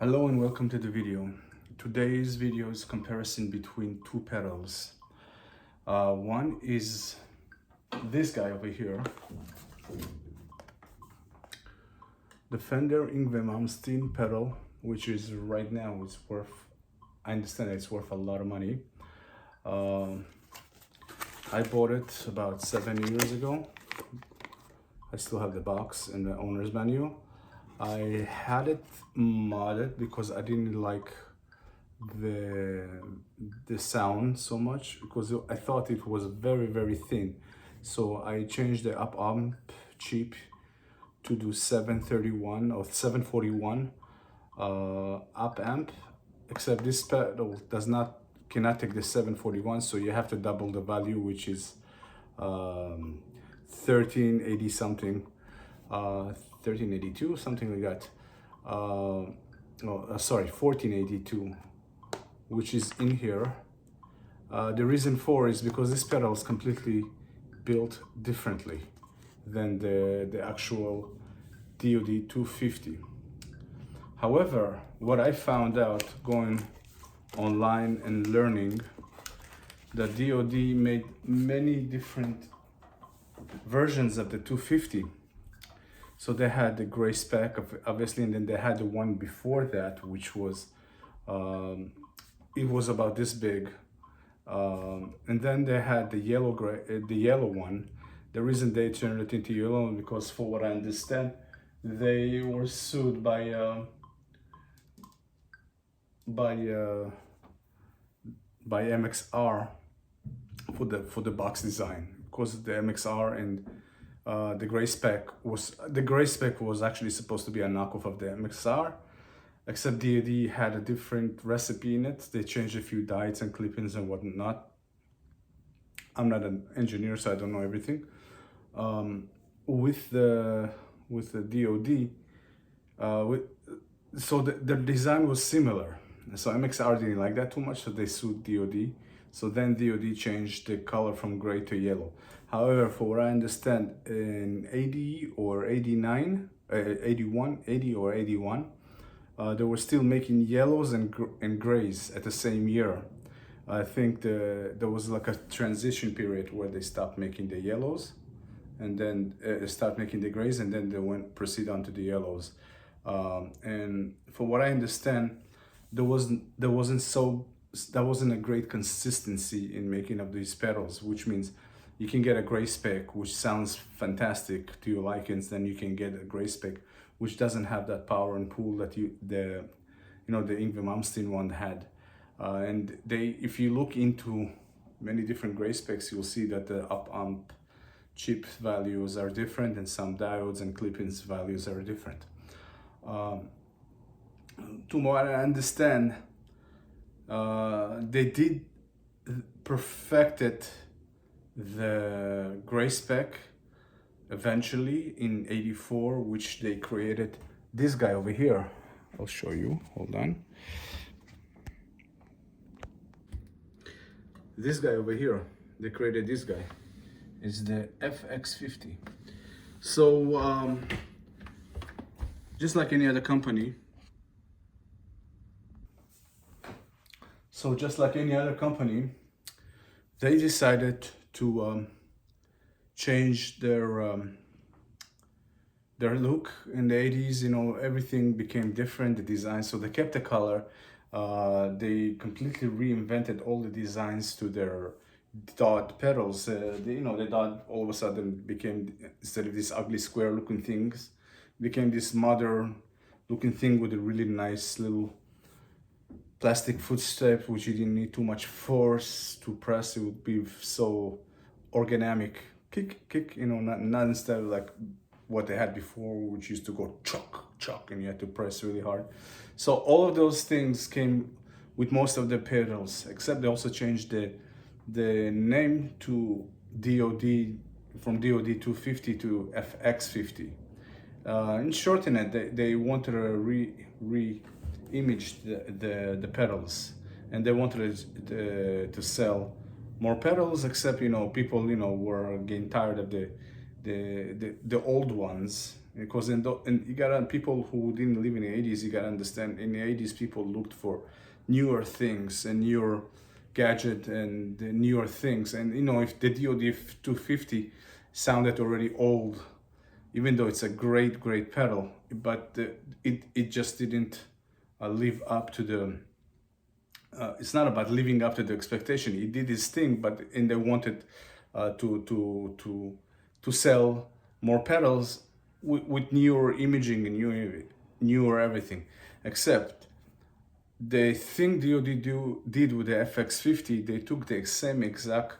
Hello and welcome to the video. Today's video is comparison between two pedals. One is this guy over here, the Fender Malmsteen pedal, which is right now it's worth, I understand it's worth a lot of money. I bought it about 7 years ago. I still have the box and the owner's manual. I had it modded because I didn't like the sound so much, because I thought it was very thin. So I changed the up amp chip to do 731 or 741 up amp, except this pedal cannot take the 741, so you have to double the value, which is 1380 something, 1382, something like that. Sorry, 1482, which is in here. The reason for is because this pedal is completely built differently than the actual DOD 250. However, what I found out going online and learning, that DOD made many different versions of the 250. So they had the gray spec, obviously, and then they had the one before that, which was, it was about this big. And then they had the yellow one. The reason they turned it into yellow is because, for what I understand, they were sued by MXR for the box design, because the MXR and the gray spec was actually supposed to be a knockoff of the MXR, except DOD had a different recipe in it. They changed a few diodes and clip-ins and whatnot. I'm not an engineer, so I don't know everything. With the DOD, so the design was similar. So MXR didn't like that too much, so they sued DOD. So then DOD changed the color from gray to yellow. However, for what I understand, in 80 or 89, 81, 80 or 81, they were still making yellows and grays at the same year. I think there was like a transition period where they stopped making the yellows, and then start making the grays, and then they proceed on to the yellows. And for what I understand, there wasn't a great consistency in making of these pedals, which means you can get a gray spec which sounds fantastic to your likings, then you can get a gray spec which doesn't have that power and pull that the Malmsteen one had. And if you look into many different gray specs, you'll see that the up amp chip values are different, and some diodes and clip-ins values are different. To what I understand, they did perfected the gray spec eventually in 84, which they created this guy over here. I'll show you, hold on. This guy over here, they created this guy. It's the FX50. So just like any other company, they decided to change their look. In the 80s, everything became different, the design. So they kept the color. They completely reinvented all the designs to their DOD pedals. The DOD all of a sudden became, instead of these ugly square looking things, became this modern looking thing with a really nice little plastic footstep, which you didn't need too much force to press. It would be so ergonomic. Kick, not instead of like what they had before, which used to go chuck, and you had to press really hard. So all of those things came with most of the pedals, except they also changed the name to DOD, from DOD 250 to FX50. In shorten it, they wanted to re-image the pedals, and they wanted to sell more pedals, except people were getting tired of the the old ones, because and you gotta, people who didn't live in the 80s, you gotta understand, in the 80s people looked for newer things and newer gadget and the newer things. And you know, if the DOD 250 sounded already old, even though it's a great pedal, but it just didn't live up to the it's not about living up to the expectation. It did its thing, but and they wanted to sell more pedals with newer imaging and newer everything. Except the thing DOD did with the FX50, they took the same exact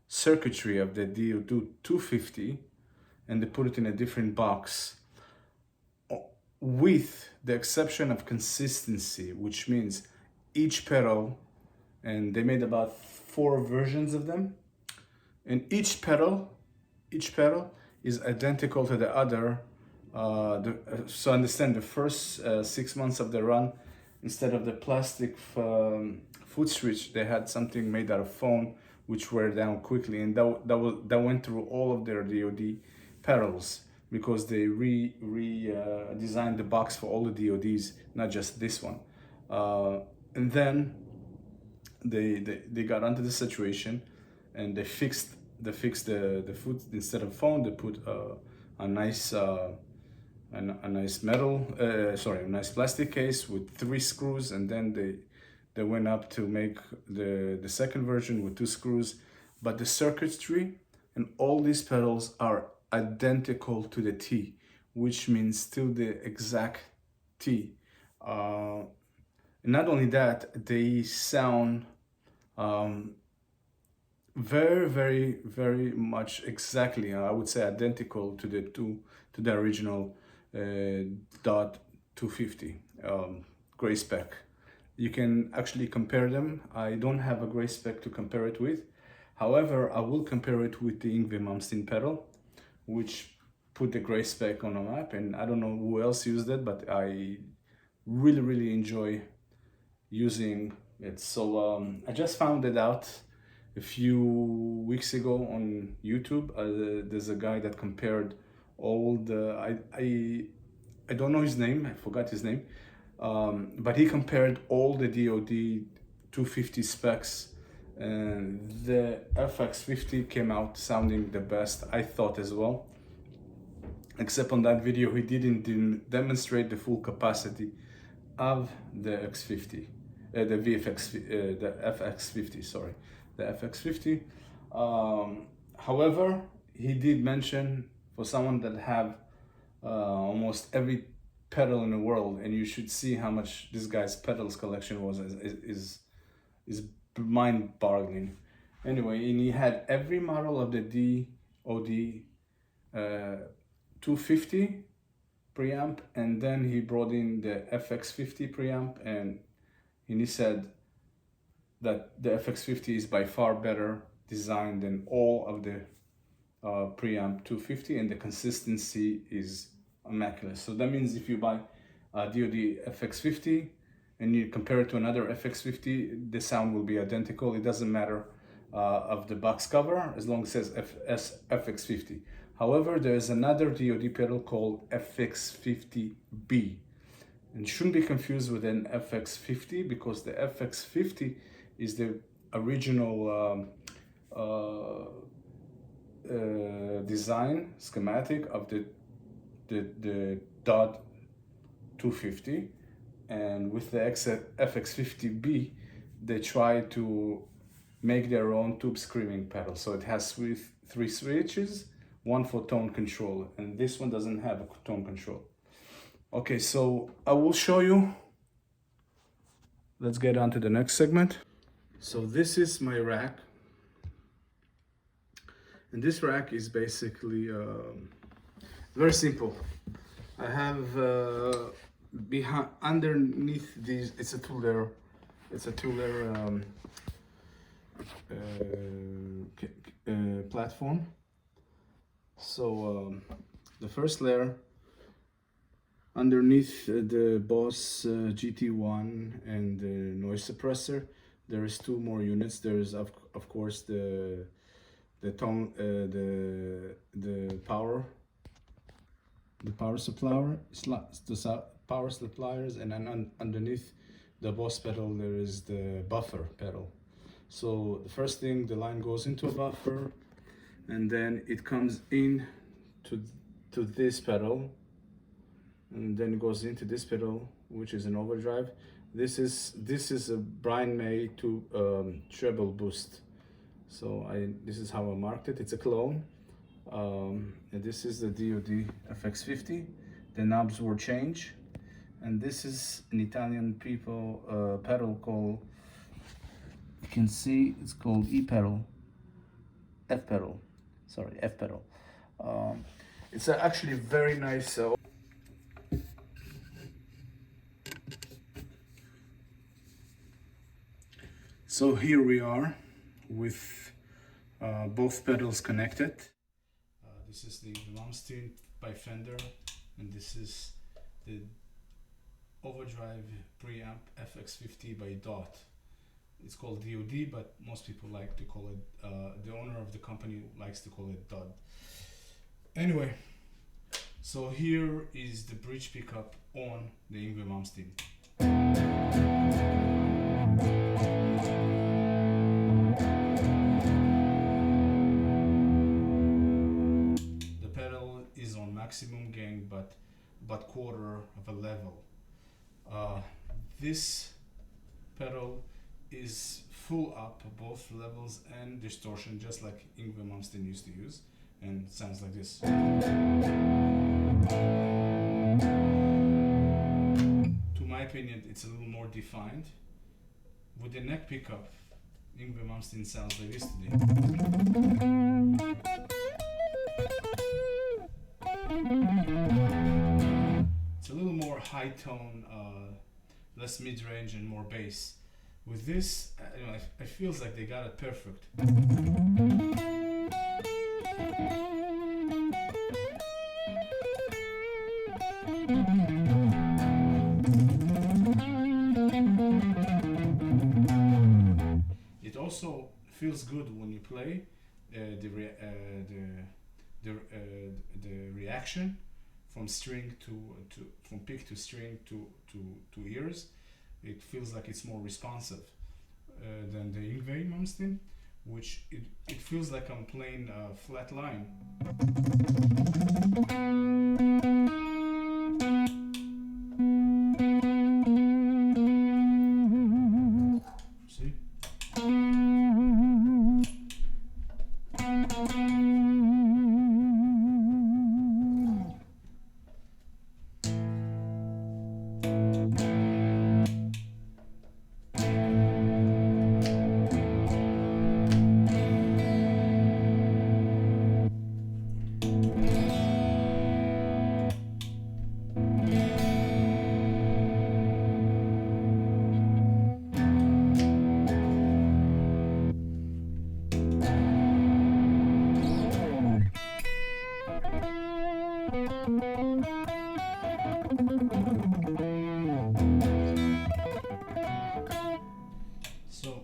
circuitry of the DOD 250 and they put it in a different box, with the exception of consistency, which means each pedal, and they made about 4 versions of them, and each pedal is identical to the other. So understand, the first 6 months of the run, instead of the plastic foot switch, they had something made out of foam, which wear down quickly, and that went through all of their DOD pedals, because they designed the box for all the DODs, not just this one. And then they got onto the situation, and they fixed the foot. Instead of foam, they put a nice metal, a nice plastic case with 3 screws, and then they went up to make the second version with 2 screws. But the circuitry and all these pedals are identical to the T, which means still the exact T. Not only that, they sound very much exactly, I would say identical to the original DOT 250 gray spec. You can actually compare them. I don't have a gray spec to compare it with. However, I will compare it with the Yngwie Malmsteen pedal, which put the gray spec on a map, and I don't know who else used it, but I really enjoy using it. So I just found it out a few weeks ago on YouTube. There's a guy that compared all the I don't know his name, I forgot his name, but he compared all the DOD 250 specs, and the FX50 came out sounding the best, I thought as well. Except on that video he didn't demonstrate the full capacity of the X50, the FX50, sorry, the FX50. However, he did mention, for someone that have almost every pedal in the world, and you should see how much this guy's pedals collection was, is mind-boggling. Anyway, and he had every model of the DOD 250 preamp, and then he brought in the FX50 preamp, and he said that the FX50 is by far better designed than all of the preamp 250, and the consistency is immaculate. So that means if you buy a DOD FX50 and you compare it to another FX50, the sound will be identical. It doesn't matter of the box cover, as long as it says FX50. However, there is another DOD pedal called FX50B, and shouldn't be confused with an FX50, because the FX50 is the original design schematic of the DOD 250, and with the FX50B they try to make their own tube screaming pedal. So it has 3 switches, 1 for tone control, and this one doesn't have a tone control. Okay, so I will show you. Let's get on to the next segment. So this is my rack, and this rack is basically very simple. I have behind, underneath these, it's a two-layer platform. So the first layer, underneath the Boss GT1 and the noise suppressor, there is 2 more units. There is of course the power suppliers, and then underneath the boss pedal there is the buffer pedal. So the first thing, the line goes into a buffer, and then it comes in to this pedal, and then it goes into this pedal, which is an overdrive. This is a Brian May to treble boost. So this is how I marked it. It's a clone. And this is the DOD FX 50. The knobs were changed, and this is an Italian pedal called, you can see it's called F pedal. It's actually very nice. So here we are with both pedals connected. This is the Malmsteen by Fender, and this is the overdrive preamp FX50 by DOT. It's called DOD, but most people like to call it, the owner of the company likes to call it DOD. Anyway, so here is the bridge pickup on the Yngwie Malmsteen. The pedal is on maximum gain, but quarter of a level. This pedal is full up both levels and distortion, just like Yngwie Malmsteen used to use, and it sounds like this. To my opinion, it's a little more defined. With the neck pickup, Yngwie Malmsteen sounds like this today. It's a little more high tone, less mid-range and more bass. With this, it feels like they got it perfect. It also feels good when you play the reaction from string from pick to string to ears. It feels like it's more responsive than the Yngwie Malmsteen, which it feels like I'm playing a flat line. See? So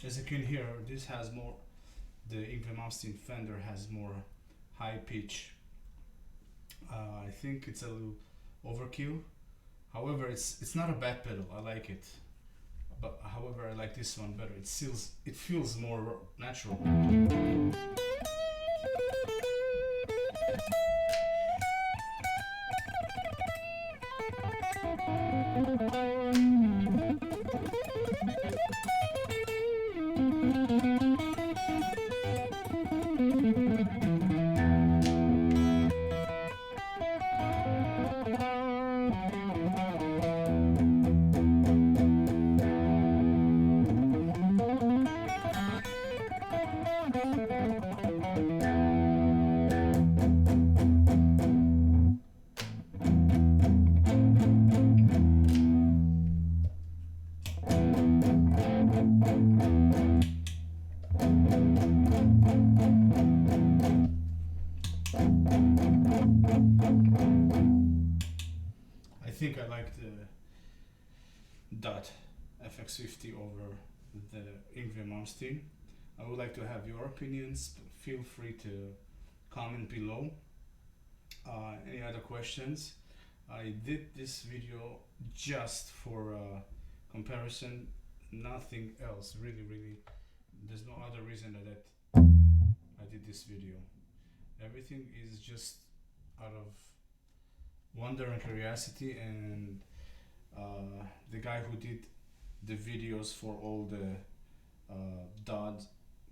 as you can hear, this has more, the Yngwie Malmsteen Fender has more high pitch. I think it's a little overkill. However, it's not a bad pedal. I like it. But however, I like this one better. It feels more natural. think I like the DOT FX50 over the Yngwie Malmsteen. I would like to have your opinions. Feel free to comment below. Any other questions? I did this video just for comparison, nothing else. Really, there's no other reason that I did this video. Everything is just out of wonder and curiosity, and the guy who did the videos for all the DOD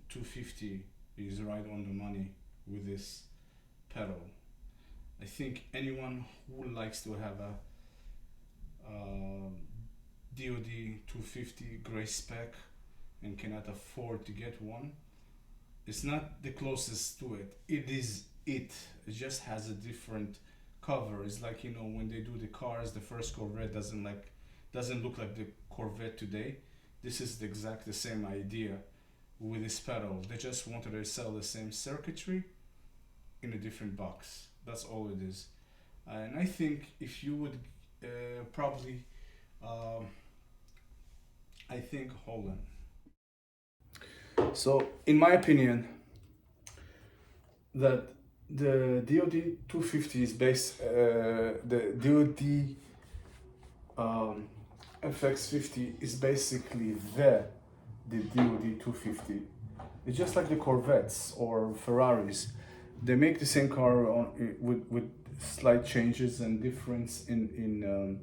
250 is right on the money with this pedal. I think anyone who likes to have a DOD 250 gray spec and cannot afford to get one, it's not the closest to it. It just has a different cover. It's like, you know, when they do the cars, the first Corvette doesn't look like the Corvette today. This is the same idea with this pedal. They just wanted to sell the same circuitry in a different box. That's all it is. And I think if you would probably I think, hold on. So in my opinion, that the DOD 250 is based, the DOD FX50 is basically the DOD 250. It's just like the Corvettes or Ferraris. They make the same car on, with slight changes and difference in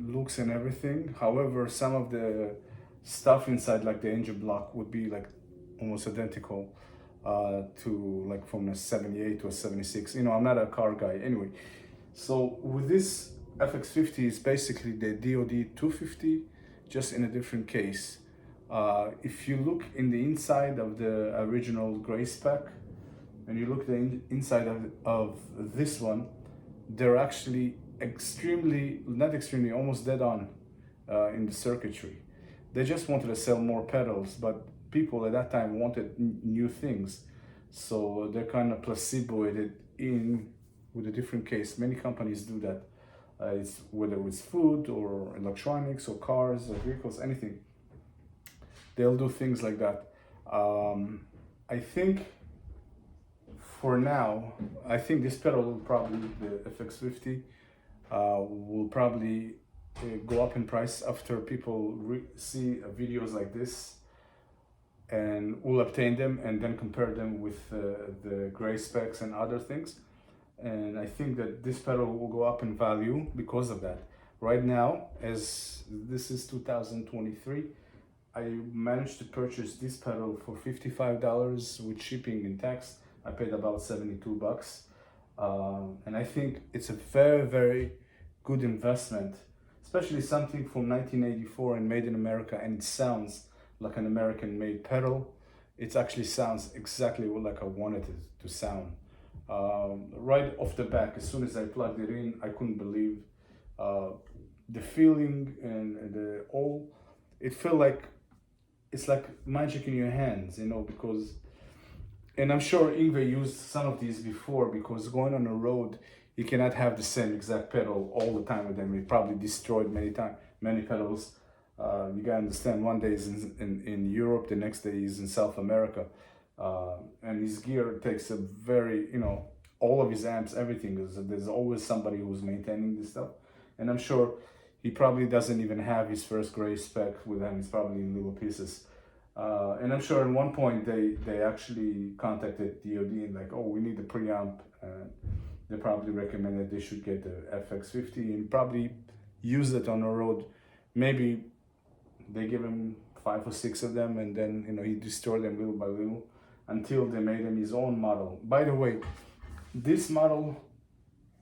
looks and everything. However, some of the stuff inside, like the engine block, would be like almost identical to like from a 78 to a 76. You know, I'm not a car guy anyway. So with this FX50 is basically the DOD 250, just in a different case. If you look in the inside of the original gray spec, and you look the inside of this one, they're actually almost dead on in the circuitry. They just wanted to sell more pedals, but people at that time wanted new things. So they're kind of placeboed it in with a different case. Many companies do that. It's whether it's food or electronics or cars or vehicles, anything. They'll do things like that. I think for now, I think this pedal will probably, the FX50, will probably go up in price after people see videos like this, and will obtain them and then compare them with the gray specs and other things. And I think that this pedal will go up in value because of that. Right now, as this is 2023, I managed to purchase this pedal for $55 with shipping and tax. I paid about 72 bucks. And I think it's a very good investment, especially something from 1984 and made in America, and it sounds like an American made pedal. It actually sounds exactly like I wanted it to sound. Right off the back, as soon as I plugged it in, I couldn't believe the feeling and the all. It felt like it's like magic in your hands, you know, because, and I'm sure Yngwie used some of these before, because going on a road, you cannot have the same exact pedal all the time with them. He probably destroyed many pedals. You gotta understand, one day he's in Europe, the next day he's in South America. And his gear takes a very, you know, all of his amps, everything. There's always somebody who's maintaining this stuff. And I'm sure he probably doesn't even have his first gray spec with him. He's probably in little pieces. And I'm sure at one point they actually contacted DOD and like, oh, we need the preamp. And they probably recommended they should get the FX50 and probably use it on the road. Maybe they give him 5 or 6 of them, and then, you know, he destroyed them little by little until they made him his own model. By the way, this model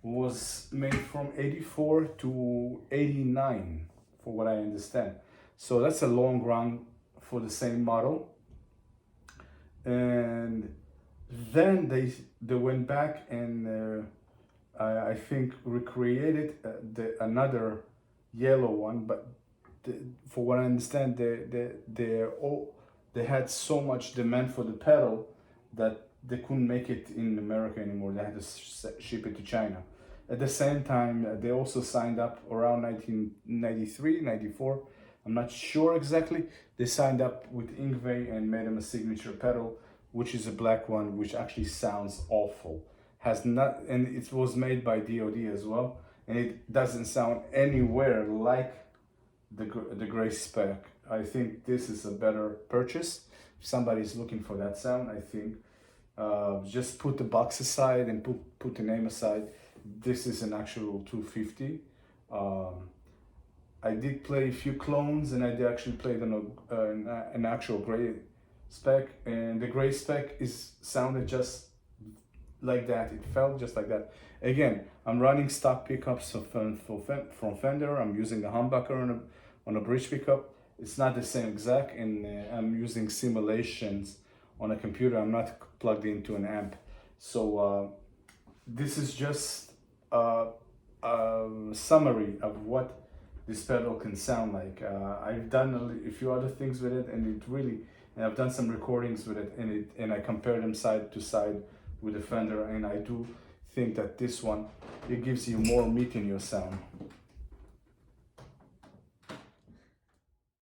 was made from 84 to 89, for what I understand. So that's a long run for the same model. And then they went back and I think recreated another yellow one, but for what I understand, they had so much demand for the pedal that they couldn't make it in America anymore. They had to ship it to China. At the same time, they also signed up around 1993, 94. I'm not sure exactly. They signed up with Ingve and made them a signature pedal, which is a black one, which actually sounds awful. Has not, and it was made by DOD as well, and it doesn't sound anywhere like the gray spec. I think this is a better purchase. If somebody's looking for that sound, I think just put the box aside and put the name aside. This is an actual 250. I did play a few clones, and I did actually play an actual gray spec, and the gray spec sounded just like that. It felt just like that. Again, I'm running stock pickups from Fender. I'm using the humbucker on a bridge pickup. It's not the same exact, and I'm using simulations on a computer. I'm not plugged into an amp. So this is just a summary of what this pedal can sound like. I've done a few other things with it, and I've done some recordings with it, and I compare them side to side with the Fender, and I do think that this one, it gives you more meat in your sound.